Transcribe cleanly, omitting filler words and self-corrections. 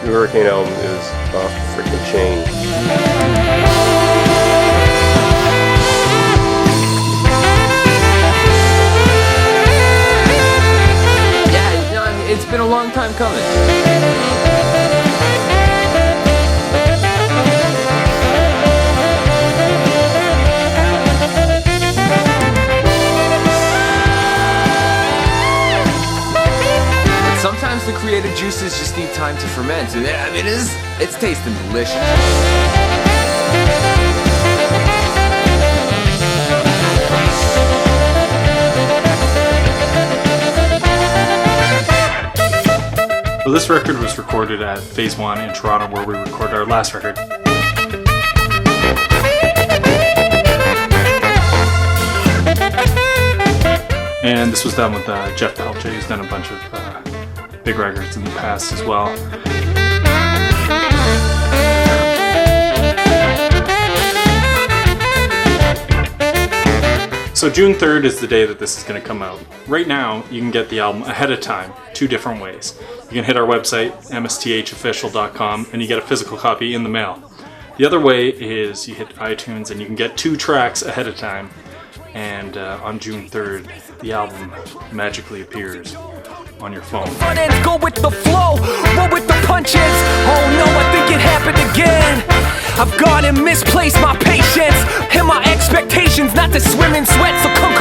new Hurricane album is off the freaking chain. Yeah, it's been a long time coming. Sometimes the creative juices just need time to ferment, and I mean, it's tasting delicious. Well, this record was recorded at Phase 1 in Toronto, where we recorded our last record. And this was done with Jeff Belcher, who's done a bunch of big records in the past as well. So June 3rd is the day that this is going to come out. Right now, you can get the album ahead of time, two different ways. You can hit our website, msthofficial.com, and you get a physical copy in the mail. The other way is you hit iTunes and you can get 2 tracks ahead of time. And on June 3rd, the album magically appears on your phone. Go with the flow, roll with the punches. Oh no, I think it happened again. I've gone and misplaced my patience and my expectations not to swim in sweat, so come